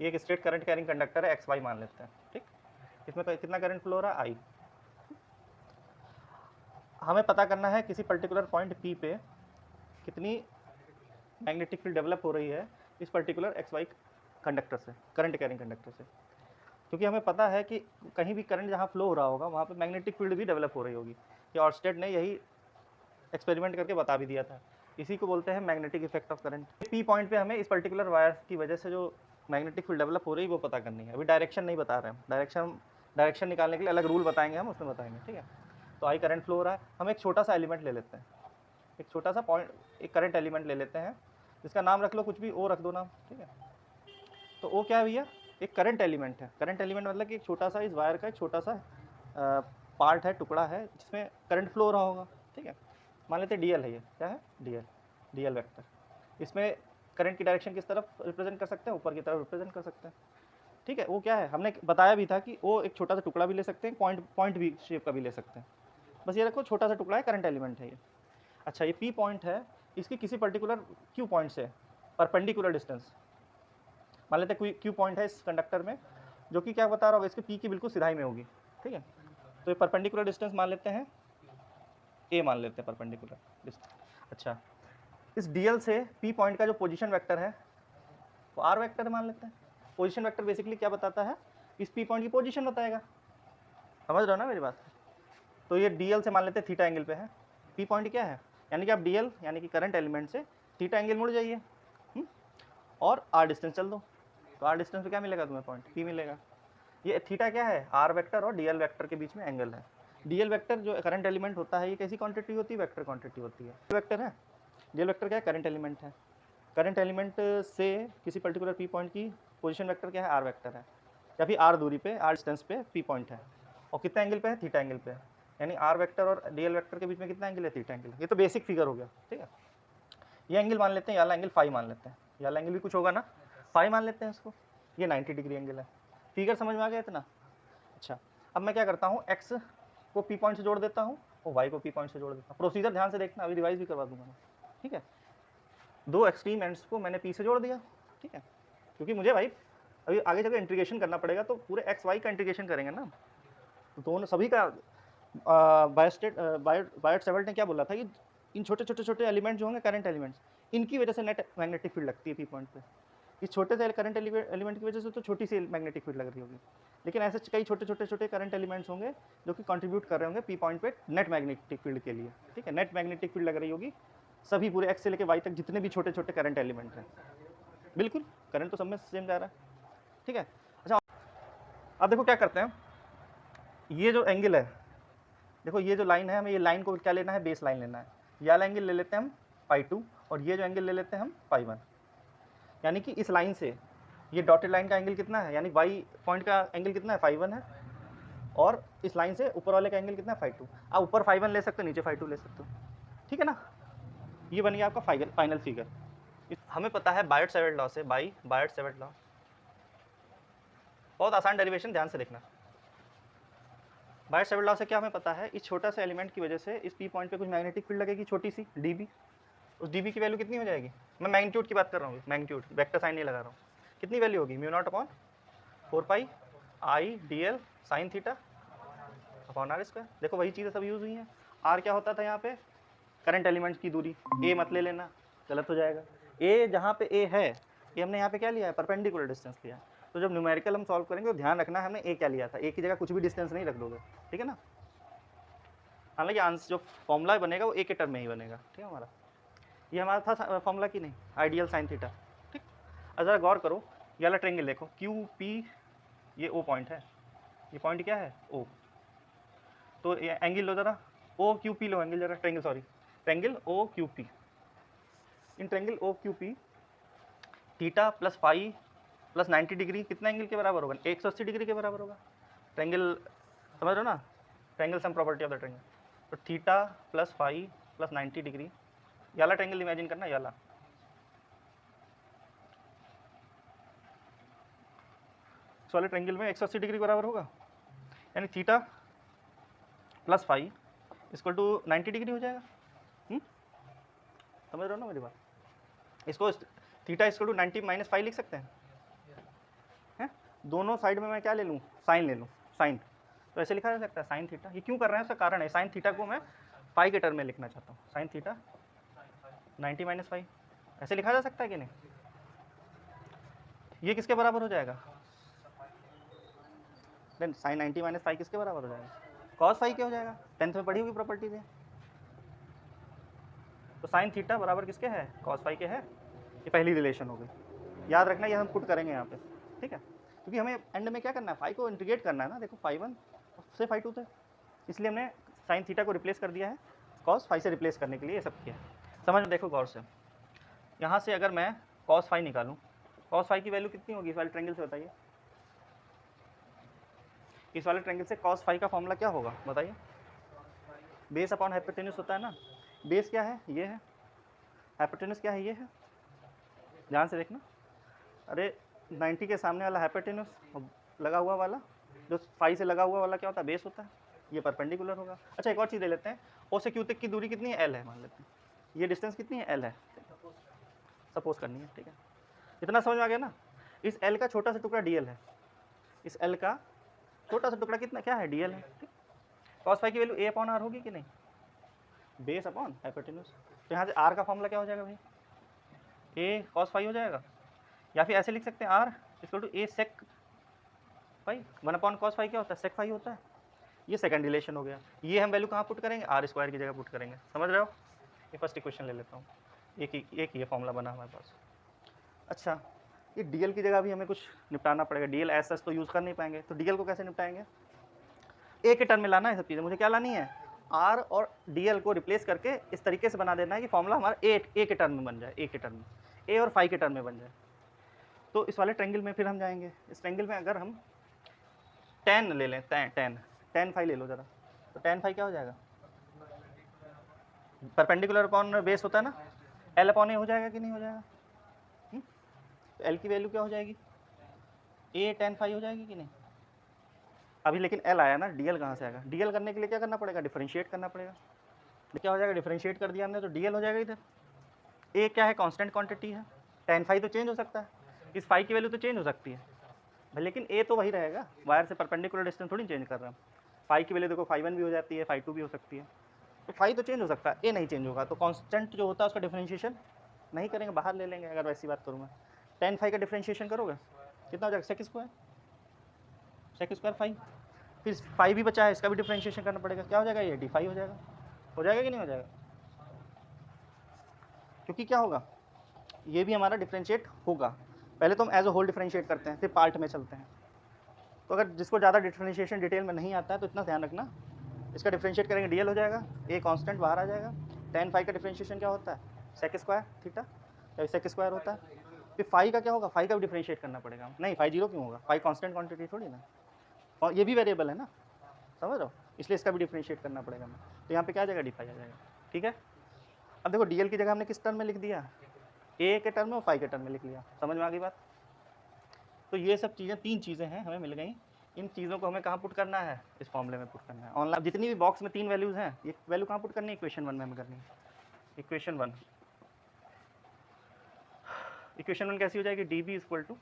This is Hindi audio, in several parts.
ये एक स्ट्रेट करंट कैरिंग कंडक्टर है, एक्स वाई मान लेते हैं, ठीक। इसमें तो कितना करंट फ्लो हो रहा है, आई। हमें पता करना है किसी पर्टिकुलर पॉइंट पी पे कितनी मैग्नेटिक फील्ड डेवलप हो रही है इस पर्टिकुलर एक्स वाई कंडक्टर से, करंट कैरिंग कंडक्टर से, क्योंकि हमें पता है कि कहीं भी करंट जहाँ फ्लो हो रहा होगा वहाँ पे मैग्नेटिक फील्ड भी डेवलप हो रही होगी। ये ऑर्स्टेड ने यही एक्सपेरिमेंट करके बता भी दिया था। इसी को बोलते हैं magnetic effect of current. P point पे हमें इस पर्टिकुलर वायर की वजह से जो मैग्नेटिक फील्ड डेवलप हो रही है वो पता करनी है। अभी डायरेक्शन नहीं बता रहे हैं, डायरेक्शन निकालने के लिए अलग रूल बताएंगे, हम उसमें बताएंगे, ठीक है। तो आई करंट फ्लो हो रहा है, हम एक छोटा सा एलिमेंट ले लेते हैं, एक छोटा सा पॉइंट, एक करंट एलिमेंट ले लेते हैं, जिसका नाम रख लो कुछ भी, ओ रख दो नाम, ठीक है। तो ओ क्या है भैया, एक करंट एलिमेंट है। करंट एलिमेंट मतलब कि एक छोटा सा, इस वायर का एक छोटा सा पार्ट है, टुकड़ा है, जिसमें करंट फ्लो हो रहा होगा, ठीक है। मान लेते हैं डीएल है, ये क्या है, डीएल, डीएल वेक्टर। इसमें करंट की डायरेक्शन किस तरफ रिप्रेजेंट कर सकते हैं, ऊपर की तरफ रिप्रेजेंट कर सकते हैं, ठीक है। वो क्या है, हमने बताया भी था कि वो एक छोटा सा टुकड़ा भी ले सकते हैं, पॉइंट भी शेप का भी ले सकते हैं। बस ये रखो छोटा सा टुकड़ा है, करंट एलिमेंट है ये। अच्छा, ये पी पॉइंट है, इसकी किसी पर्टिकुलर क्यू पॉइंट से परपेंडिकुलर डिस्टेंस, मान लेते हैं क्यू पॉइंट है इस कंडक्टर में, जो कि क्या बता रहा होगा, इसके पी की बिल्कुल सिधाई में होगी, ठीक है। तो ये परपेंडिकुलर डिस्टेंस मान लेते हैं, ए मान लेते हैं परपेंडिकुलर डिस्टेंस। अच्छा, इस डीएल से पी पॉइंट का जो पोजीशन वेक्टर है वो आर वेक्टर मान लेते हैं। पोजीशन वेक्टर बेसिकली क्या बताता है, इस पी पॉइंट की पोजीशन बताएगा, समझ रहे हो ना मेरी बात। तो ये डीएल से मान लेते हैं थीटा एंगल पे है, पी पॉइंट क्या है, यानी कि आप डीएल यानी कि करंट एलिमेंट से थीटा एंगल मुड़ जाइए, और आर डिस्टेंस चल दो, तो आर डिस्टेंस पे क्या मिलेगा तुम्हें, पॉइंट पी मिलेगा। ये थीटा क्या है, आर वेक्टर और डीएल वेक्टर के बीच में एंगल है। डीएल वेक्टर जो करंट एलिमेंट होता है, ये कैसी क्वांटिटी होती है, वेक्टर क्वांटिटी होती है। वेक्टर है, डीएल वेक्टर क्या है, करंट एलिमेंट है। करंट एलिमेंट से किसी पर्टिकुलर पी पॉइंट की पोजीशन वेक्टर क्या है, आर वेक्टर है, या फिर आर दूरी पे, आर डिस्टेंस पे पी पॉइंट है, और कितना एंगल पे है, थीटा एंगल पे है। यानी आर वेक्टर और डीएल वेक्टर के बीच में कितना एंगल है, थीटा एंगल। ये तो बेसिक फिगर हो गया, ठीक है। ये एंगल मान लेते हैं, याला एंगल फाई मान लेते हैं, याला एंगल भी कुछ होगा ना, फाई मान लेते हैं इसको। ये 90 डिग्री एंगल है। फिगर समझ में आ गया इतना। अच्छा, अब मैं क्या करता हूँ, एक्स को पी पॉइंट से जोड़ देता हूँ और वाई को पी पॉइंट से जोड़ देता हूँ। प्रोसीजर ध्यान से देखना, अभी रिवाइज भी करवा दूंगा मैं, ठीक है। दो एक्सट्रीम एंड्स को मैंने पी से जोड़ दिया, ठीक है, क्योंकि मुझे भाई अभी आगे जाकर इंटीग्रेशन करना पड़ेगा, तो पूरे एक्स वाई का इंटीग्रेशन करेंगे ना, तो दोनों सभी का। बायोट सेवर्ट ने क्या बोला था कि इन छोटे छोटे छोटे एलिमेंट जो होंगे करंट एलिमेंट्स, इनकी वजह से नेट मैग्नेटिक फील्ड लगती है पी पॉइंट पे। इस छोटे से करंट एलिमेंट की वजह से तो छोटी सी मैग्नेटिक फील्ड लग रही होगी, लेकिन ऐसे कई छोटे छोटे छोटे करंट एलिमेंट्स होंगे जो कि कंट्रीब्यूट कर रहे होंगे पी पॉइंट पे नेट मैग्नेटिक फील्ड के लिए, ठीक है। नेट मैग्नेटिक फील्ड लग रही होगी सभी पूरे एक्स से लेकर वाई तक जितने भी छोटे छोटे करंट एलिमेंट हैं, बिल्कुल करंट तो सब में सेम जा रहा है, ठीक है। अच्छा, अब देखो क्या करते हैं, ये जो एंगल है, देखो ये जो लाइन है, हमें ये लाइन को क्या लेना है, बेस लाइन लेना है। ये वाला एंगल ले लेते हैं हम पाई 2, और ये जो एंगल ले लेते हैं हम पाई 1। यानी कि इस लाइन से ये डॉटेड लाइन का एंगल कितना है, यानी वाई पॉइंट का एंगल कितना है, फाई 1 है, और इस लाइन से ऊपर वाले का एंगल कितना है, फाई 2। आप ऊपर फाई 1 ले सकते हो, नीचे फाई 2 ले सकते हो, ठीक है ना। ये बन गया आपका फाइनल फिगर। हमें पता है बायोट सेवर्ट लॉ से, बाई बायोट सेवर्ट लॉ, बहुत आसान डेरिवेशन, ध्यान से देखना। बायोट सेवर्ट लॉ से क्या हमें पता है, इस छोटा सा एलिमेंट की वजह से इस पी पॉइंट पे कुछ मैग्नेटिक फील्ड लगेगी, छोटी सी डीबी। उस डीबी की वैल्यू कितनी हो जाएगी, मैं मैग्नीट्यूड की बात कर रहा हूँ, मैग्नीट्यूड, वेक्टर साइन नहीं लगा रहा हूँ। कितनी वैल्यू होगी, mu not upon 4 pi i d l sine theta upon r square. देखो वही चीज़ें सब यूज़ हुई हैं। आर क्या होता था यहाँ पे, करंट एलिमेंट की दूरी, ए मत ले लेना, गलत हो जाएगा। ए जहाँ पे ए है, ये हमने यहाँ पे क्या लिया है, परपेंडिकुलर डिस्टेंस लिया है। तो जब न्यूमेरिकल हम सॉल्व करेंगे तो ध्यान रखना है हमने ए क्या लिया था, ए की जगह कुछ भी डिस्टेंस नहीं रख दोगे, ठीक है ना। हालांकि आंसर जो फॉर्मूला बनेगा वो ए के टर्म में ही बनेगा, ठीक है हमारा। ये हमारा था फॉर्मूला की नहीं, आइडियल साइन थीटा, ठीक। अब जरा गौर करो, ये वाला ट्रेंगल देखो, क्यू पी, ये ओ पॉइंट है, ये पॉइंट क्या है, ओ। तो ये एंगल लो जरा, ओ क्यू पी लो एंगल जरा, triangle sorry, triangle O Q P. In triangle O Q P theta plus phi plus 90 degree कितना एंगल के बराबर होगा, 180 डिग्री के बराबर होगा। ट्रेंगल समझ रहे हो ना, triangle sum property of the triangle. तो theta plus phi plus 90 degree, याला ट्रेंगल इमेजिन करना, याला इस वाले ट्रेंगल में 180 डिग्री बराबर होगा, यानी theta plus phi equal to 90 degree हो जाएगा। समझ रहे हो ना मेरी बात। इसको theta equal to 90 minus phi लिख सकते हैं, दोनों साइड में मैं क्या ले लूँ, साइन ले लूँ, साइन। तो ऐसे लिखा जा सकता है साइन थीटा। ये क्यों कर रहे हैं, उसका कारण है, साइन थीटा को मैं फाई के टर्म में लिखना चाहता हूँ, साइन थीटा 90 माइनस फाई, ऐसे लिखा जा सकता है कि नहीं। ये किसके बराबर हो जाएगा, देन साइन 90 माइनस फाई किसके बराबर हो जाएगा, कॉस फाई के हो जाएगा। 10th में पढ़ी होगी प्रॉपर्टीज है। तो साइन थीटा बराबर किसके है, कॉस फाई के है। ये पहली रिलेशन हो गई, याद रखना, ये हम पुट करेंगे यहाँ पे, ठीक है। क्योंकि हमें एंड में क्या करना है, फाई को इंटीग्रेट करना है ना। देखो फाई 1 से फाई 2 थे, इसलिए हमने साइन थीटा को रिप्लेस कर दिया है कॉस फाई से रिप्लेस करने के लिए ये सब किया। समझ में देखो गौर से, यहाँ से अगर मैं कॉस फाई निकालूँ, कॉस फाई की वैल्यू कितनी होगी इस वाले ट्रायंगल से, बताइए। इस वाले ट्रायंगल से कॉस फाई का फॉर्मूला क्या होगा बताइए, बेस अपॉन हाइपोटेन्यूज होता है ना। बेस क्या है, ये है, हाइपोटेन्यूज क्या है, ये है। ध्यान से देखना, अरे 90 के सामने वाला हाइपोटेन्यूज लगा हुआ वाला, जो फाई से लगा हुआ वाला क्या होता है, बेस होता है। ये परपेंडिकुलर होगा। अच्छा एक और चीज़ ले लेते हैं, ओ से क्यू तक की दूरी कितनी है, एल है मान लेते हैं। ये डिस्टेंस कितनी है, एल है, सपोज करनी है, ठीक है। इतना समझ में आ गया ना। इस एल का छोटा सा टुकड़ा डीएल है, इस एल का छोटा सा टुकड़ा कितना क्या है, डीएल है, ठीक। कॉस फाई की वैल्यू ए अपॉन आर होगी कि नहीं, बेस अपॉन हाइपोटेन्यूज। तो यहाँ से आर का फॉर्मूला क्या हो जाएगा भाई, ए कॉस फाई हो जाएगा, या फिर ऐसे लिख सकते हैं r equal to a sec phi. 1 upon cos phi क्या होता है, सेक फाई होता है। ये सेकंड रिलेशन हो गया। ये हम वैल्यू कहाँ पुट करेंगे, आर स्क्वायर की जगह पुट करेंगे, समझ रहे हो। ये फर्स्ट इक्वेशन ले लेता हूँ, एक ये फॉर्मूला बना हमारे पास। अच्छा ये डीएल की जगह भी हमें कुछ निपटाना पड़ेगा, डीएल एज सच तो यूज़ कर नहीं पाएंगे, तो डीएल को कैसे निपटाएंगे, ए के टर्म में लाना है सब चीज़ें। मुझे क्या लानी है, आर और डीएल को रिप्लेस करके इस तरीके से बना देना है कि फॉर्मूला हमारा ए के टर्म में बन जाए, ए के टर्म में, ए और फाई के टर्म में बन जाए। तो इस वाले ट्रेंगल में फिर हम जाएंगे, इस ट्रेंगल में अगर हम टेन ले लें, टेन फाई ले लो ज़रा, तो टेन फाई क्या हो जाएगा, परपेंडिकुलर अपॉन बेस होता है ना, एल अपॉन ए हो जाएगा कि नहीं हो जाएगा। तो एल की वैल्यू क्या हो जाएगी, ए टेन फाई हो जाएगी कि नहीं। अभी लेकिन एल आया ना, डीएल कहाँ से आएगा, डीएल करने के लिए क्या करना पड़ेगा, डिफरेंशिएट करना पड़ेगा। क्या हो जाएगा, डिफरेंशिएट कर दिया हमने तो डीएल हो जाएगा इधर। ए क्या है, कांस्टेंट क्वांटिटी है, टेन फाई तो चेंज हो सकता है, इस फाई की वैल्यू तो चेंज हो सकती है लेकिन ए तो वही रहेगा, वायर से परपेंडिकुलर डिस्टेंस थोड़ी चेंज कर रहा है। फाई की वैल्यू देखो फाई 1 भी हो जाती है, फाई 2 भी हो सकती है, तो फाई तो चेंज हो सकता है, ए नहीं चेंज होगा। तो कांस्टेंट जो होता है उसका डिफरेंशिएशन नहीं करेंगे, बाहर ले लेंगे। अगर वैसी बात करूँगा, टेन फाई का डिफरेंशिएशन करोगे कितना हो जाएगा, सेक स्क्वायर फाई, फिर फाई भी बचा है, इसका भी डिफरेंशिएशन करना पड़ेगा, क्या हो जाएगा, ये डी फाई हो जाएगा कि नहीं हो जाएगा। क्योंकि क्या होगा, ये भी हमारा डिफरेंशिएट होगा। पहले तो हम एज अ होल डिफरेंशिएट करते हैं, फिर पार्ट में चलते हैं। तो अगर जिसको ज़्यादा डिफरेंशिएशन डिटेल में नहीं आता है तो इतना ध्यान रखना, इसका डिफरेंशिएट करेंगे डीएल हो जाएगा, ए कांस्टेंट बाहर आ जाएगा। टेन फाई का डिफरेंशिएशन क्या होता है, सेक स्क्वायर थीटा, या सेक स्क्वायर होता है। फिर फाई का क्या होगा, फाई का भी डिफरेंशिएट करना पड़ेगा। नहीं फाई जीरो क्यों होगा, फाई कांस्टेंट क्वांटिटी थोड़ी ना, और ये भी वेरिएबल है ना, समझ रहे हो, इसलिए इसका भी डिफरेंशिएट करना पड़ेगा हमें। तो यहाँ पे क्या आ जाएगा, डी फाई आ जाएगा, ठीक है। अब देखो डीएल की जगह हमने किस टर्म में लिख दिया, ए के टर्म में और फाई के टर्म में लिख लिया, समझ में आ गई बात। तो ये सब चीज़ें, तीन चीज़ें हैं हमें मिल गई, इन चीज़ों को हमें कहाँ पुट करना है, इस फॉर्मूले में पुट करना है। ऑनलाइन जितनी भी बॉक्स में तीन वैल्यूज़ हैं, ये वैल्यू कहाँ पुट करनी है, इक्वेशन 1 में हमें करनी है। इक्वेशन 1 कैसी हो जाएगी, d b equal to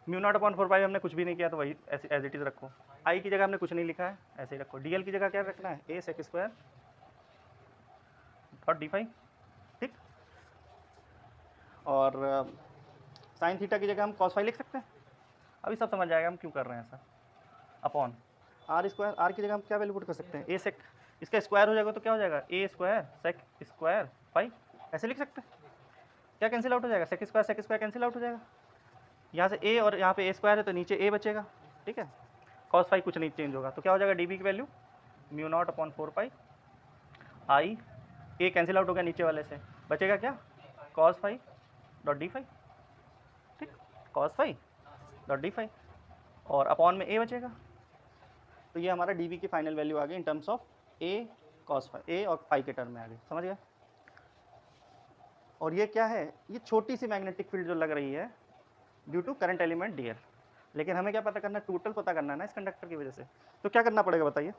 mu not upon 4 pi, हमने कुछ भी नहीं किया तो वही ऐसे एज इट इज़ रखो। आई की जगह हमने कुछ नहीं लिखा है, ऐसे ही रखो। डीएल की जगह क्या रखना है, ए सेक स्क्वायर और डी फाई, ठीक। और साइन थीटा की जगह हम कॉस फाई लिख सकते हैं। अभी सब समझ आएगा हम क्यों कर रहे हैं ऐसा। अपॉन आर स्क्वायर, आर की जगह हम क्या वैल्यू पुट कर सकते हैं, ए सेक, इसका स्क्वायर हो जाएगा तो क्या हो जाएगा, ए स्क्वायर सेक स्क्वायर फाई, ऐसे लिख सकते हैं। क्या कैंसिल आउट हो जाएगा, सेक स्क्वायर कैंसिल आउट हो जाएगा। यहाँ से ए और यहाँ पे ए स्क्वायर है तो नीचे ए बचेगा, ठीक है। कॉस फाई कुछ नहीं चेंज होगा, तो क्या हो जाएगा, डी बी की value mu not upon 4 pi I, A cancel out हो गया नीचे वाले से, बचेगा क्या, cos phi dot D phi, ठीक, cos phi dot D phi, और अपॉन में ए बचेगा। तो ये हमारा डी बी की फाइनल वैल्यू आ गई in terms of A cos phi, A और फाई के टर्म में आ गई, समझ गया। और ये क्या है, ये छोटी सी मैग्नेटिक फील्ड जो लग रही है due to current element d l, लेकिन हमें क्या पता करना है, टोटल पता करना है ना इस कंडक्टर की वजह से। तो क्या करना पड़ेगा बताइए,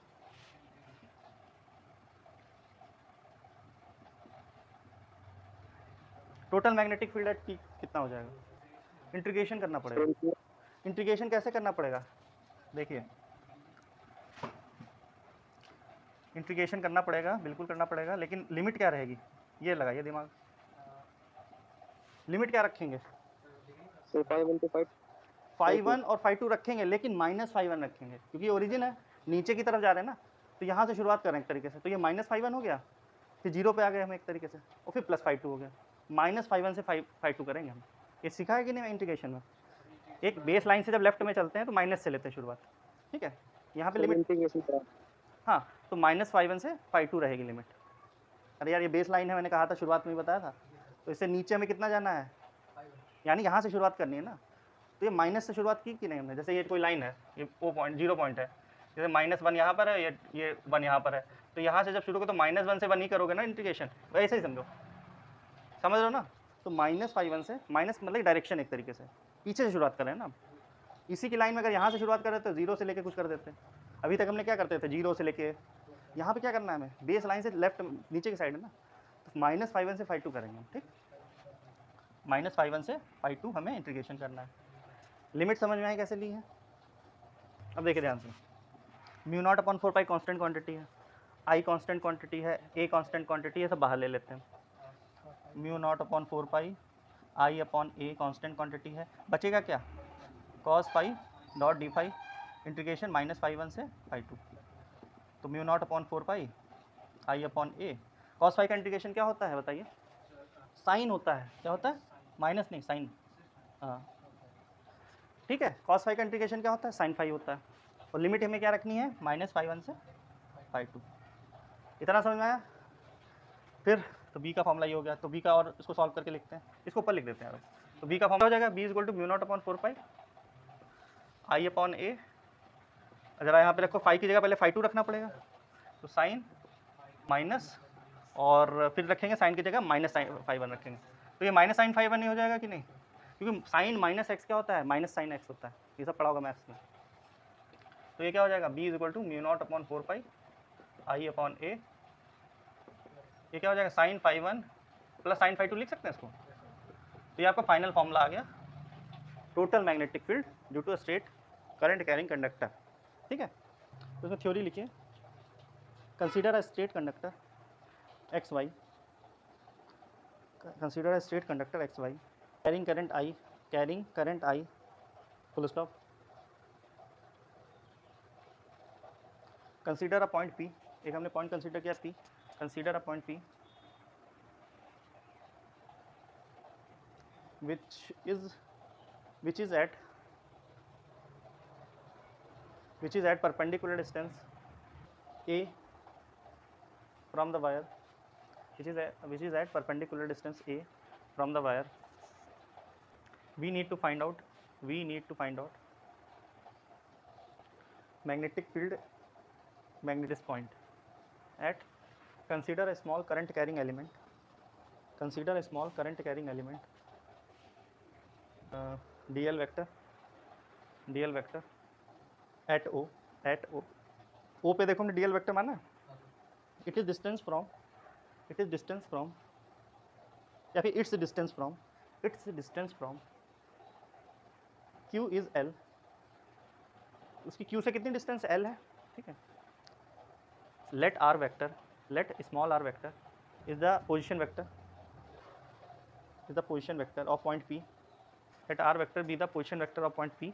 total magnetic field at P कितना हो जाएगा, इंटीग्रेशन करना पड़ेगा। इंटीग्रेशन कैसे करना पड़ेगा, देखिए इंटीग्रेशन करना पड़ेगा, बिल्कुल करना पड़ेगा, लेकिन लिमिट क्या रहेगी, ये लगाइए दिमाग, लिमिट क्या रखेंगे, फाइव वन और फाइव टू रखेंगे, लेकिन -φ1 रखेंगे, क्योंकि ओरिजिन है, नीचे की तरफ जा रहे हैं ना, तो यहाँ से शुरुआत करें एक तरीके से, तो ये -φ1 हो गया, फिर 0 पे आ गए हम एक तरीके से, और फिर +φ2 हो गया, -φ1 से φ2 करेंगे हम। ये सीखा है कि नहीं इंटीग्रेशन में, एक बेस लाइन से जब लेफ्ट में चलते हैं तो माइनस से लेते हैं शुरुआत, ठीक है, यहाँ पे लिमिट, हाँ, तो -φ1 से φ2 रहेगी लिमिट। अरे यार ये बेस लाइन है, मैंने कहा था शुरुआत में ही बताया था, तो इससे नीचे में कितना जाना है, यानी यहाँ से शुरुआत करनी है ना, तो ये माइनस से शुरुआत की कि नहीं हमने, जैसे ये कोई लाइन है, ये वो पॉइंट 0 पॉइंट है, जैसे -1 यहाँ पर है, ये 1 यहाँ पर है, तो यहाँ से जब शुरू करो तो -1 से 1 ही करोगे ना इंटीग्रेशन, वैसे ही समझो, समझ रहे हो ना, तो -φ1 से, माइनस मतलब डायरेक्शन एक तरीके से, पीछे से शुरुआत कर रहे हैं ना, इसी की लाइन में अगर यहाँ से शुरुआत कर रहे तो 0 से लेके कुछ कर देते हैं, अभी तक हमने क्या करते थे 0 से लेके, यहाँ पे क्या करना है हमें, बेस लाइन से लेफ्ट नीचे की साइड है ना, तो -φ1 से φ2 करेंगे हम, ठीक, -φ1 से φ2 हमें इंटीग्रेशन करना है। लिमिट समझ में आई कैसे ली है, अब देखिए ध्यान से, μ0/4π कांस्टेंट क्वांटिटी है, आई कांस्टेंट क्वांटिटी है, ए कांस्टेंट क्वांटिटी है, सब बाहर ले लेते हैं, μ0/4π I/a कांस्टेंट क्वांटिटी है, बचेगा क्या, cos phi dot D phi integration -φ1 से φ2, तो μ0/4π I/a, cos phi का इंटीग्रेशन क्या होता है बताइए, साइन होता है, क्या होता है, माइनस नहीं साइन, हाँ ठीक है, cos phi का इंटीग्रेशन क्या होता है, sin phi होता है, और लिमिट हमें क्या रखनी है, -φ1 से φ2, इतना समझ में आया। फिर तो b का फॉर्मूला ये हो गया, तो b का और इसको सॉल्व करके लिखते हैं, इसको ऊपर लिख देते हैं, तो b का फॉर्मूला हो जाएगा b = μ0/4π I/a, अगर यहाँ पे रखो फाई की जगह पहले φ2 रखना पड़ेगा, तो साइन माइनस और फिर रखेंगे साइन की जगह -sin⁡φ1 रखेंगे, तो ये -sin⁡φ1 ही हो जाएगा कि नहीं, क्योंकि साइन -x क्या होता है, -sin⁡x होता है, ये सब पढ़ा होगा मैथ्स में, तो ये क्या हो जाएगा b = μ0/4π I/a, ये क्या हो जाएगा sin⁡φ1 + sin⁡φ2 लिख सकते हैं इसको, तो ये आपका फाइनल फॉर्मूला आ गया, total magnetic field due to straight current carrying conductor, ठीक है, तो इसमें थ्योरी लिखिए, consider a straight conductor XY, consider a straight conductor XY carrying current I, full stop, consider a point P, एक हमने पॉइंट कंसीडर किया P, consider a point P which is at perpendicular distance A from the wire, which is at perpendicular distance A from the wire. We need to find out magnetic field this point at, consider a small current carrying element, dl vector at O पे देखो हमने dl वेक्टर माना, it is distance from या फिर its distance from Q is L, उसकी Q से कितनी डिस्टेंस L है, ठीक है, let small r vector is the position vector of point P, let r vector be the position vector of point P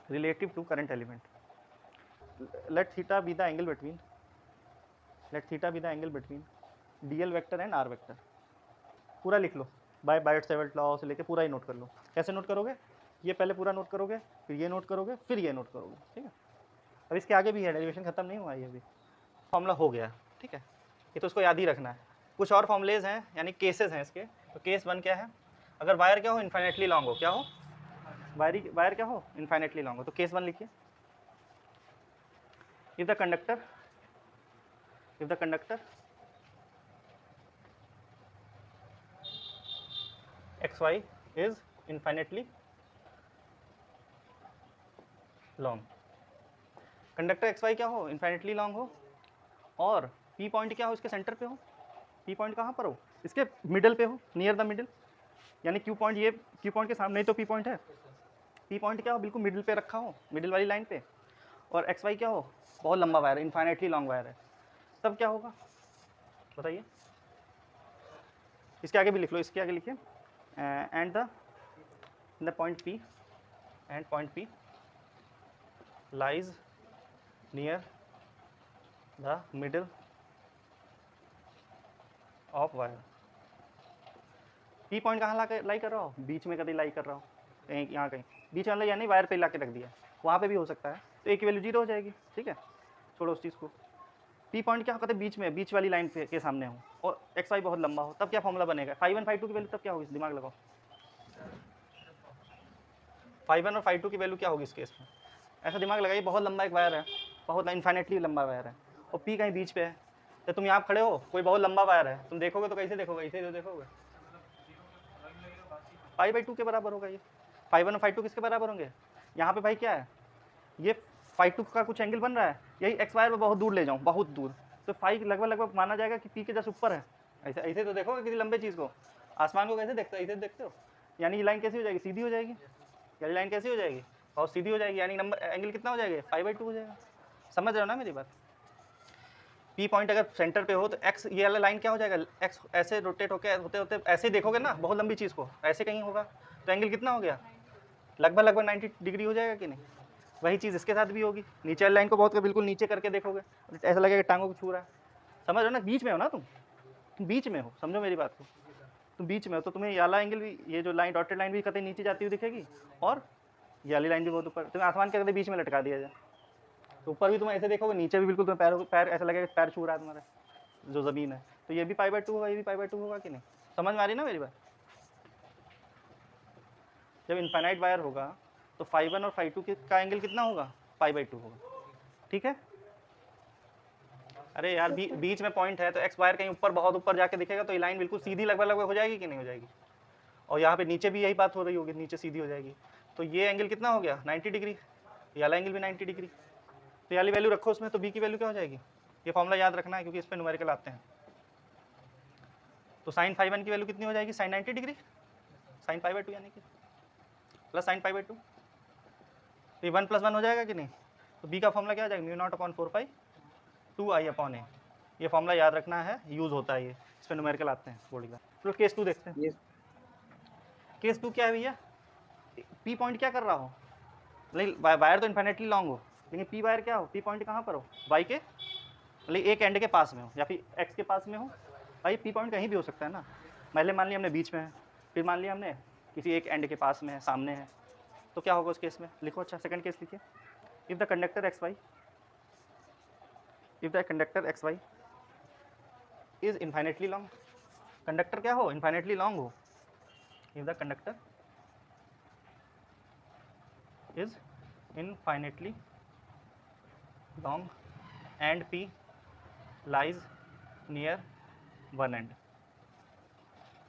relative to current element, let theta be the angle between dl vector and r vector, पूरा लिख लो, बाय बायट-सेवर्ट लॉ से लेके पूरा ही नोट कर लो, कैसे नोट करोगे, ये पहले पूरा नोट करोगे, फिर ये नोट करोगे, फिर ये नोट करोगे, ठीक है, अब इसके आगे भी है, डेरिवेशन खत्म नहीं हुआ है, ये भी फॉर्मूला हो गया, ठीक है, ये तो उसको याद ही रखना है, कुछ और फॉर्मूलेज हैं यानी केसेस हैं इसके, तो केस 1 क्या है, अगर वायर क्या हो इनफाइनाइटली लॉन्ग हो, क्या हो, वायर क्या हो इनफाइनाइटली लॉन्ग हो, तो केस 1 लिखिए, if the conductor XY is infinitely long, conductor XY क्या हो इनफाइनाइटली लॉन्ग हो, और P पॉइंट क्या हो इसके सेंटर पे हो, P पॉइंट कहाँ पर हो, इसके मिडल पे हो, नियर द मिडल, यानी Q पॉइंट, ये Q पॉइंट के सामने ही तो P पॉइंट है, पी पॉइंट क्या हो, बिल्कुल मिडिल पे रखा हो, मिडिल वाली लाइन पे, और एक्स वाई क्या हो, बहुत लंबा वायर है, इन्फाइनाइटली लॉन्ग वायर है, तब क्या होगा बताइए। इसके आगे भी लिख लो, इसके आगे लिखिए and the point P and point P lies near the middle of wire. P point कहाँ लाई कर रहा हो, बीच में कभी लाई कर रहा हो, कहीं यहाँ कहीं बीच में, यानी वायर पे ला के रख दिया, वहाँ पे भी हो सकता है, तो एक की वैल्यू 0 हो जाएगी, ठीक है, छोड़ो उस चीज़ को। पी पॉइंट क्या कहते हैं, बीच में, बीच वाली लाइन के सामने हो, और एक्स वाई बहुत लंबा हो, तब क्या फॉर्मूला बनेगा, 5 1 5 2 की वैल्यू तब क्या होगी, दिमाग लगाओ, 5 1 और 5 2 की वैल्यू क्या होगी इस केस में, ऐसा दिमाग लगाइए, बहुत लंबा एक वायर है, बहुत इन्फाइनेटली लंबा वायर है, और पी कहीं बीच पे है, तो तुम यहाँ खड़े हो, कोई बहुत लंबा वायर है, तुम देखोगे तो कैसे देखोगे, ऐसे तो देखोगे, 5/2 के बराबर होगा ये। 5 1 और 5 2 किसके बराबर होंगे, यहाँ पे भाई क्या है, ये 5 2 का कुछ एंगल बन रहा है, यही एक्स वायर में बहुत दूर ले जाऊँ, बहुत दूर, तो 5 लगभग माना जाएगा कि पी के जस्ट ऊपर है, ऐसे ऐसे तो देखोगे किसी लंबे चीज़ को, आसमान को कैसे देखते हो, ऐसे देखते हो, यानी ये लाइन कैसी हो जाएगी, सीधी हो जाएगी, यानी लाइन कैसी हो जाएगी, बहुत सीधी हो जाएगी, यानी नंबर एंगल कितना हो जाएगा, 5/2 हो जाएगा, समझ रहे हो ना मेरी बात। पी पॉइंट अगर सेंटर पे हो तो एक्स ये वाला लाइन क्या हो जाएगा, एक्स ऐसे रोटेट होते होते ऐसे देखोगे ना, बहुत लंबी चीज़ को ऐसे कहीं होगा, तो एंगल कितना हो गया, लगभग 90 डिग्री हो जाएगा कि नहीं। वही चीज़ इसके साथ भी होगी, नीचे वाली लाइन को बहुत बिल्कुल नीचे करके देखोगे, ऐसा लगेगा टांगों को छू रहा है, समझ रहे हो ना, बीच में हो ना तुम बीच में हो, समझो मेरी बात को, तुम बीच में हो, तो तुम्हें ये वाला एंगल भी, ये जो लाइन डॉटेड लाइन भी कतई नीचे जाती हुई दिखेगी, और ये वाली लाइन भी बहुत ऊपर, तुम्हें आसमान के कतई बीच में लटका दिया जाए, तो ऊपर भी तुम ऐसे देखोगे, नीचे भी बिल्कुल तुम्हें पैर ऐसा लगेगा पैर छू रहा है तुम्हारा जो ज़मीन है, तो ये भी 5/2 होगा, ये भी 5/2 होगा कि नहीं, समझ में आ रही ना मेरी बात। जब इनफाइनाइट वायर होगा तो 5 1 और 5 2 का एंगल कितना होगा, 5/2 होगा, ठीक है। अरे यार बीच में पॉइंट है, तो एक्स वायर कहीं ऊपर बहुत ऊपर जाके दिखेगा, तो ये लाइन बिल्कुल सीधी लगभग हो जाएगी कि नहीं हो जाएगी, और यहाँ पे नीचे भी यही बात हो रही होगी, नीचे सीधी हो जाएगी, तो ये एंगल कितना हो गया 90 डिग्री, ये वाला एंगल भी 90 डिग्री, तो ये वाली वैल्यू रखो उसमें, तो बी की वैल्यू क्या हो जाएगी, ये फॉर्मूला याद रखना है क्योंकि इस पर न्यूमेरिकल आते हैं। तो साइन 5 1 की वैल्यू कितनी हो जाएगी, साइन 90 डिग्री, साइन 5/2 यानी कि प्लस साइन 5/2, तो ये 1 + 1 हो जाएगा कि नहीं, तो बी का फॉर्मूला क्या हो जाएगा, μ0/4π 2i/a, ये फॉर्मूला याद रखना है, यूज़ होता है ये, इस पर न्यूमेरिकल आते हैं बॉडी का। चलो केस 2 देखते हैं, केस 2 क्या है भैया, पी पॉइंट क्या कर रहा हो, मतलब वायर तो इन्फाइनेटली लॉन्ग हो, लेकिन पी वायर क्या हो, पी पॉइंट कहाँ पर हो, वाई के मतलब एक एंड के पास में हो या फिर एक्स के पास में हो, भाई पी पॉइंट कहीं भी हो सकता है ना, पहले मान लिया हमने बीच में है, फिर मान लिया हमने किसी एक एंड के पास में है, सामने है, तो क्या होगा उस केस में, लिखो, अच्छा सेकंड केस लिखिए, if the conductor X Y is infinitely long, conductor क्या हो, इन्फाइनेटली लॉन्ग हो, if the conductor is infinitely long and P lies near one end,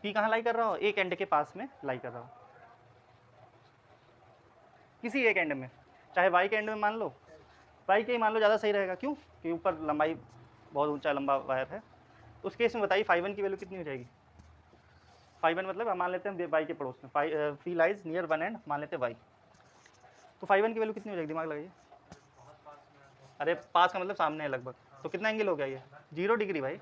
P कहाँ लाई कर रहा हो, एक एंड के पास में लाई कर रहा हो, किसी एक एंड में, चाहे वाई के एंड में मान लो, वाई के ही मान लो, ज़्यादा सही रहेगा, क्यों, कि ऊपर लंबाई बहुत ऊंचा लंबा वायर है, तो उस केस में बताइए 5 1 की वैल्यू कितनी हो जाएगी, 5 1 मतलब मान लेते हैं वाई के पड़ोस में, P lies near one and मान लेते हैं वाई, तो 5 1 की वैल्यू कितनी हो जाएगी, दिमाग लगाइए, अरे पास का मतलब सामने है लगभग, तो कितना एंगल हो गया ये, 0 डिग्री भाई,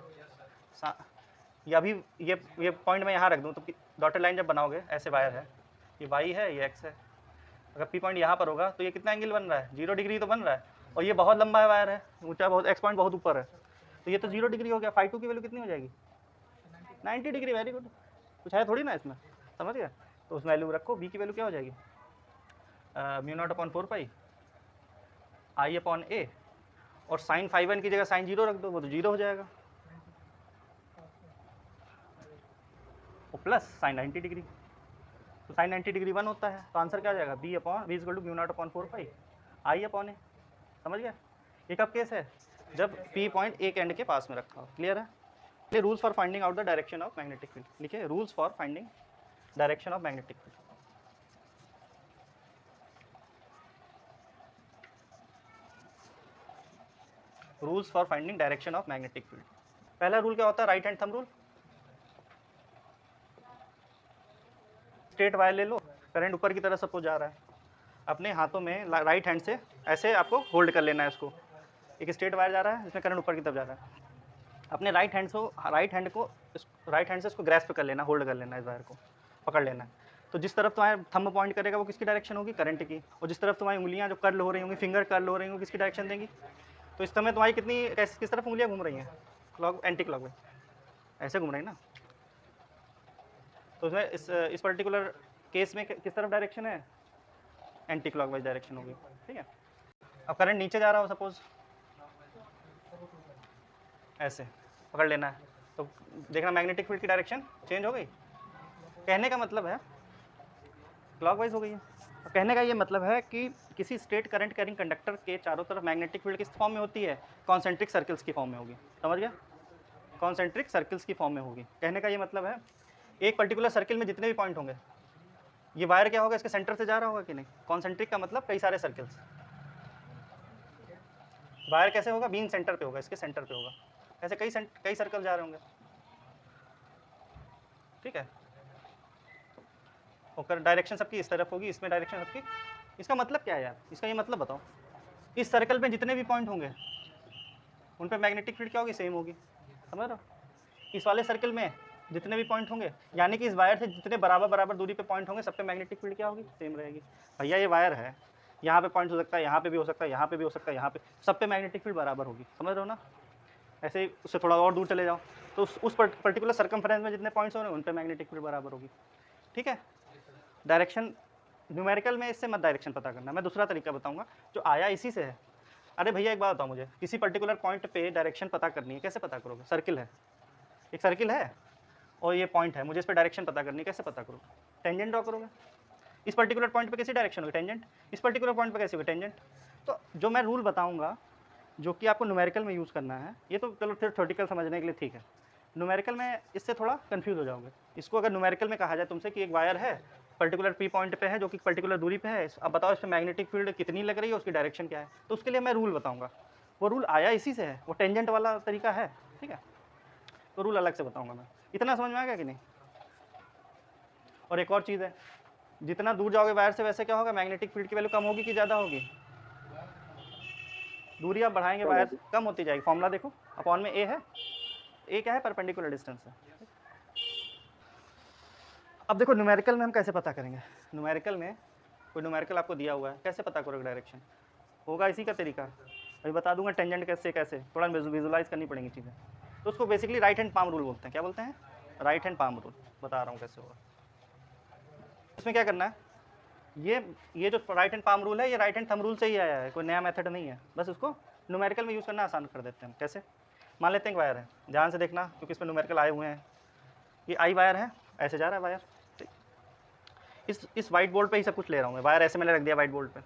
या अभी ये पॉइंट मैं यहाँ रख दूँ, तो डॉटेड लाइन जब बनाओगे, ऐसे वायर है, ये वाई है, ये एक्स है, अगर पी पॉइंट यहाँ पर होगा तो ये कितना एंगल बन रहा है, 0 डिग्री तो बन रहा है, और ये बहुत लंबा वायर है, ऊंचा बहुत, एक्स पॉइंट बहुत ऊपर है, तो ये तो 0 डिग्री हो गया, 5 2 की वैल्यू कितनी हो जाएगी, 90 डिग्री, वेरी गुड, कुछ है थोड़ी ना इसमें, समझ गया, तो उस वैल्यू रखो, बी की वैल्यू क्या हो जाएगी, μ0/4π i/a, और साइन 5 1 की जगह साइन 0 रख दो, वो तो 0 हो जाएगा, और प्लस साइन 90 डिग्री, तो साइन 90 डिग्री 1 होता है, तो आंसर क्या आ जाएगा, b = μ0/4π i/a, समझ गया। ये कब केस है, जब p पॉइंट एक एंड के पास में रखा हो, क्लियर है। ये rules for finding out the direction of magnetic field लिखिए, rules for finding direction of magnetic field, rules for finding direction of magnetic field. पहला रूल क्या होता है, right hand thumb rule, straight wire ले लो, करंट ऊपर की तरफ सपोज जा रहा है, अपने हाथों में राइट हैंड से ऐसे आपको होल्ड कर लेना है उसको। एक स्ट्रेट वायर जा रहा है जिसमें करंट ऊपर की तरफ जा रहा है, अपने राइट हैंड से इसको ग्रैस्प कर लेना, होल्ड कर लेना, इस वायर को पकड़ लेना है। तो जिस तरफ तुम्हारा थंब पॉइंट करेगा वो किसकी डायरेक्शन होगी, करंट की, और जिस तरफ तुम्हारी उंगलियां जो कर्ल हो रही होंगी, फिंगर कर्ल हो रही होंगी, किसकी डायरेक्शन देंगी। तो इस समय तुम्हारी किस तरफ उंगलियां घूम रही हैं, एंटी क्लॉक में ऐसे घूम रही है ना। तो उसमें इस पर्टिकुलर केस में किस तरफ डायरेक्शन है, एंटी क्लॉकवाइज डायरेक्शन होगी, ठीक है। अब करंट नीचे जा रहा हो सपोज, ऐसे पकड़ लेना है, तो देखना मैग्नेटिक फील्ड की डायरेक्शन चेंज हो गई। कहने का मतलब है क्लॉकवाइज हो गई है। और कहने का ये मतलब है कि किसी स्ट्रेट करंट कैरिंग कंडक्टर के चारों तरफ मैग्नेटिक फील्ड किस फॉर्म में होती है, कॉन्सेंट्रिक सर्कल्स की फॉर्म में होगी। समझ गया, कॉन्सेंट्रिक सर्कल्स की फॉर्म में होगी। कहने का ये मतलब है एक पर्टिकुलर सर्किल में जितने भी पॉइंट होंगे, ये वायर क्या होगा, इसके सेंटर से जा रहा होगा कि नहीं। कॉन्सेंट्रिक का मतलब कई सारे सर्कल्स। वायर कैसे होगा, बीन सेंटर पे होगा, इसके सेंटर पे होगा, ऐसे कई सर्कल जा रहे होंगे, ठीक है। और डायरेक्शन सबकी इस तरफ होगी, इसमें डायरेक्शन सबकी। इसका मतलब क्या है यार, इसका ये मतलब बताओ। इस सर्कल में जितने भी पॉइंट होंगे उन पे मैग्नेटिक फील्ड क्या होगी, सेम होगी। समझ रहे हो, इस वाले सर्कल में जितने भी पॉइंट होंगे, यानी कि इस वायर से जितने बराबर दूरी पे पॉइंट होंगे, सब पे मैग्नेटिक फील्ड क्या होगी, सेम रहेगी। भैया ये वायर है, यहाँ पे पॉइंट हो सकता है, यहाँ पे भी हो सकता है, यहाँ पे भी हो सकता है, यहाँ पे, सब पे मैग्नेटिक फील्ड बराबर होगी। समझ रहे हो ना। ऐसे ही उससे थोड़ा और दूर चले जाओ तो उस पर्टिकुलर सर्कमफ्रेंस में जितने पॉइंट्स हो रहे हैं उन पे मैग्नेटिक फील्ड बराबर होगी, ठीक है। डायरेक्शन न्यूमेरिकल में इससे मत डायरेक्शन पता करना, मैं दूसरा तरीका बताऊंगा जो आया इसी से है। अरे भैया एक बात बताओ मुझे, किसी पर्टिकुलर पॉइंट पे डायरेक्शन पता करनी है, कैसे पता करोगे। सर्किल है, एक सर्किल है और ये पॉइंट है, मुझे इस पर डायरेक्शन पता करनी है, कैसे पता करोगे, टेंजेंट ड्रॉ करोगे। इस पर्टिकुलर पॉइंट पे कैसी डायरेक्शन होगी, टेंजेंट। इस पर्टिकुलर पॉइंट पे कैसे होगी, टेंजेंट। तो जो मैं रूल बताऊंगा जो कि आपको न्यूमेरिकल में यूज़ करना है, ये तो चलो फिर थ्योरेटिकल समझने के लिए ठीक है, न्यूमेरिकल में इससे थोड़ा कंफ्यूज हो जाओगे। इसको अगर न्यूमेरिकल में कहा जाए तुमसे कि एक वायर है पर्टिकुलर पी पॉइंट पे है जो कि पर्टिकुलर दूरी पे है, अब बताओ इस पर मैग्नेटिक फील्ड कितनी लग रही है, उसकी डायरेक्शन क्या है, तो उसके लिए मैं रूल बताऊंगा। वो रूल आया इसी से है, वो टेंजेंट वाला तरीका है, ठीक है। तो रूल अलग से बताऊंगा मैं। इतना समझ में आ गया कि नहीं। और एक और चीज़ है, जितना दूर जाओगे वायर से वैसे क्या होगा, मैग्नेटिक फील्ड की वैल्यू कम होगी कि ज़्यादा होगी। दूरी आप बढ़ाएंगे वायर कम होती जाएगी। फॉर्मूला देखो, अपॉन में ए है, ए क्या है, परपेंडिकुलर डिस्टेंस है। अब देखो न्यूमेरिकल में हम कैसे पता करेंगे। न्यूमेरिकल में कोई न्यूमेरिकल आपको दिया हुआ है, कैसे पता करोगे डायरेक्शन, होगा इसी का तरीका। अभी बता दूंगा टेंजेंट कैसे कैसे, थोड़ा विजुलाइज करनी पड़ेंगी चीज़ें। तो उसको basically right hand palm rule बोलते हैं। क्या बोलते हैं, राइट हैंड पाम रूल। बता रहा हूँ कैसे होगा। इसमें क्या करना है, ये जो राइट हैंड पाम रूल है, ये राइट हैंड थंब रूल से ही आया है, कोई नया मेथड नहीं है, बस उसको न्यूमेरिकल में यूज़ करना आसान कर देते हैं। कैसे, मान लेते हैं वायर है, ध्यान से देखना क्योंकि इसमें न्यूमेरिकल आए हुए हैं। ये आई वायर है, ऐसे जा रहा है वायर, इस वाइट बोर्ड पे ही सब कुछ ले रहा हूँ मैं। वायर ऐसे मैंने रख दिया वाइट बोर्ड पे,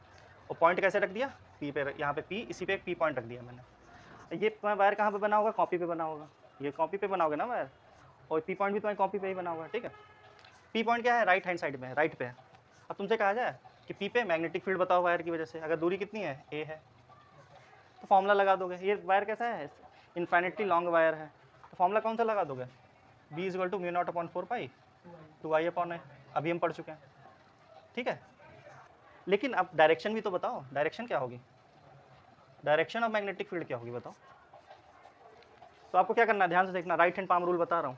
और पॉइंट कैसे रख दिया, पी पे, यहाँ पे पी, इसी पे एक पी पॉइंट रख दिया मैंने। ये वायर कहाँ पे बना होगा, कॉपी पे बना होगा। ये कॉपी पे बनाओगे ना वायर, और पी पॉइंट भी तुम्हारी कॉपी पे ही बना होगा, ठीक है। पी पॉइंट क्या है, राइट हैंड साइड में है, राइट पे है। अब तुमसे कहा जाए कि पी पे मैग्नेटिक फील्ड बताओ वायर की वजह से, अगर दूरी कितनी है, ए है, तो फॉर्मूला लगा दोगे। ये वायर कैसा है, इन्फाइनेटली लॉन्ग वायर है, तो फॉर्मूला कौन सा लगा दोगे, B is equal to mu not upon 4 pi 2 I upon A. अभी हम पढ़ चुके हैं, ठीक है। लेकिन अब डायरेक्शन भी तो बताओ, डायरेक्शन क्या होगी, डायरेक्शन ऑफ मैग्नेटिक फील्ड क्या होगी बताओ। तो आपको क्या करना है, ध्यान से देखना, राइट हैंड पाम रूल बता रहा हूँ।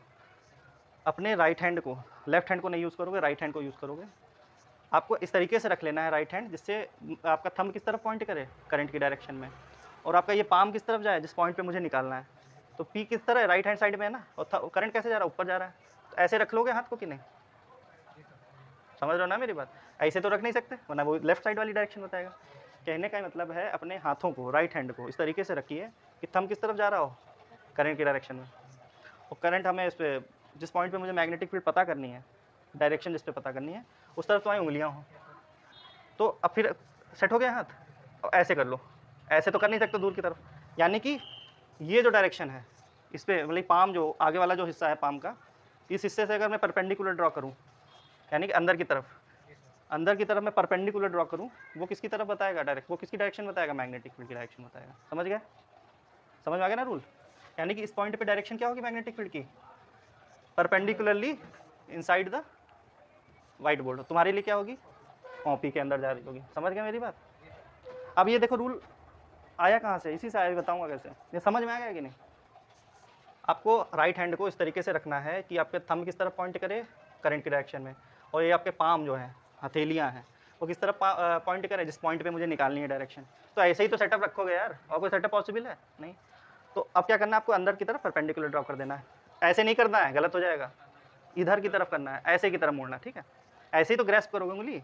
अपने राइट हैंड को, लेफ्ट हैंड को नहीं यूज़ करोगे, राइट हैंड को यूज़ करोगे। आपको इस तरीके से रख लेना है राइट हैंड, जिससे आपका थंब किस तरफ पॉइंट करे, करंट की डायरेक्शन में, और आपका ये पाम किस तरफ जाए, जिस पॉइंट पे मुझे निकालना है। तो पी किस तरह है, राइट हैंड साइड में है ना, और करंट कैसे जा रहा है, ऊपर जा रहा है। तो ऐसे रख लोगे हाथ को कि नहीं, समझ रहे हो ना मेरी बात। ऐसे तो रख नहीं सकते, वरना वो लेफ्ट साइड वाली डायरेक्शन बताएगा। कहने का मतलब है अपने हाथों को, राइट हैंड को इस तरीके से रखिए कि थंब किस तरफ जा रहा हो, करंट की डायरेक्शन में। और करंट हमें इस पर, जिस पॉइंट पे मुझे मैग्नेटिक फील्ड पता करनी है, डायरेक्शन जिस पे पता करनी है, उस तरफ तुम्हारी उंगलियां हो। तो अब फिर सेट हो गया हाथ, और ऐसे कर लो, ऐसे तो कर नहीं सकते दूर की तरफ। यानी कि ये जो डायरेक्शन है इस पर, मतलब पाम जो आगे वाला जो हिस्सा है पाम का, इस हिस्से से अगर मैं परपेंडिकुलर ड्रॉ करूँ, यानी कि अंदर की तरफ मैं परपेंडिकुलर ड्रॉ करूँ, वो किसकी तरफ बताएगा, डायरेक्ट वो किसकी डायरेक्शन बताएगा, मैग्नेटिक फील्ड की डायरेक्शन बताएगा। समझ गए, समझ में आ गया ना रूल। यानी कि इस पॉइंट पे डायरेक्शन क्या होगी मैग्नेटिक फील्ड की, perpendicularly inside the white board. तुम्हारे लिए क्या होगी, कॉपी के अंदर जा रही होगी। समझ गए मेरी बात? अब ये देखो रूल आया कहाँ से, इसी से आया, बताऊंगा कैसे। ये समझ में आ गया कि नहीं? आपको राइट हैंड को इस तरीके से रखना है कि आपके थंब किस तरफ पॉइंट करे, करंट की डायरेक्शन में, और ये आपके पाम जो है, हथेलियाँ हैं, वो किस तरफ पॉइंट करें, जिस पॉइंट पे मुझे निकालनी है डायरेक्शन। तो ऐसे ही तो सेटअप रखोगे यार, और कोई सेटअप पॉसिबल है नहीं। तो अब क्या करना है, आपको अंदर की तरफ परपेंडिकुलर ड्रॉ कर देना है। ऐसे नहीं करना है, गलत हो जाएगा, इधर की तरफ करना है, ऐसे की तरफ मोड़ना, ठीक है। ऐसे ही तो ग्रेस्प करोगे उंगली,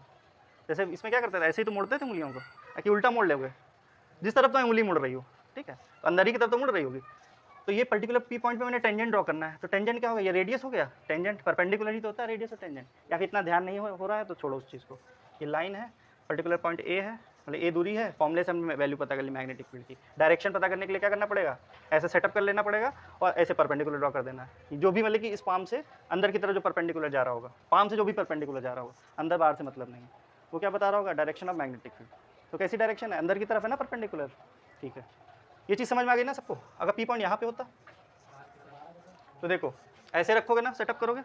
जैसे इसमें क्या करते थे, ऐसे ही तो मोड़ते थे उंगलियों को, कि उल्टा मोड़ लोगे, जिस तरफ तो उंगली मुड़ रही हो, ठीक है, तो अंदर ही की तरफ तो मुड़ रही होगी। तो ये पर्टिकुलर पी पॉइंट पे मैंने टेंजेंट ड्रॉ करना है। तो टेंजेंट क्या होगा, ये रेडियस हो गया, टेंजेंट परपेंडिकुलर ही तो होता है रेडियस और टेंजेंट। या फिर इतना ध्यान नहीं हो रहा है तो छोड़ो उस चीज़ को। ये लाइन है, पर्टिकुलर पॉइंट ए है, मतलब ए दूरी है, फॉर्मूले से हमने वैल्यू पता कर ली मैग्नेटिक फील्ड की। डायरेक्शन पता करने के लिए क्या करना पड़ेगा, ऐसे सेटअप कर लेना पड़ेगा और ऐसे परपेंडिकुलर ड्रॉ कर देना है। जो भी मतलब कि इस पाम से अंदर की तरफ जो परपेंडिकुलर जा रहा होगा, पाम से जो भी परपेंडिकुलर जा रहा होगा, अंदर बाहर से मतलब नहीं है, वो क्या बता रहा होगा, डायरेक्शन ऑफ मैग्नेटिक फील्ड। तो कैसी डायरेक्शन है, अंदर की तरफ है ना परपेंडिकुलर, ठीक है। ये चीज़ समझ में आ गई ना सबको? अगर पी पॉइंट यहाँ पे होता तो देखो ऐसे रखोगे ना, सेटअप करोगे,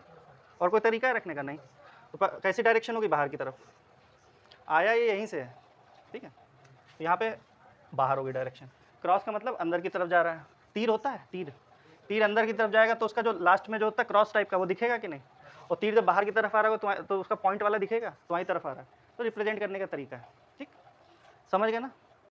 और कोई तरीका है रखने का? नहीं। तो कैसी डायरेक्शन होगी, बाहर की तरफ। आया ये यहीं से है, ठीक है, तो यहाँ पे बाहर होगी डायरेक्शन। क्रॉस का मतलब अंदर की तरफ जा रहा है। तीर होता है, तीर, तीर अंदर की तरफ जाएगा तो उसका जो लास्ट में जो होता है क्रॉस टाइप का, वो दिखेगा कि नहीं? और तीर जब बाहर की तरफ आ रहा होगा तो उसका पॉइंट वाला दिखेगा, तुम्हारी तरफ आ रहा है। तो रिप्रेजेंट करने का तरीका है, ठीक, समझ गए ना?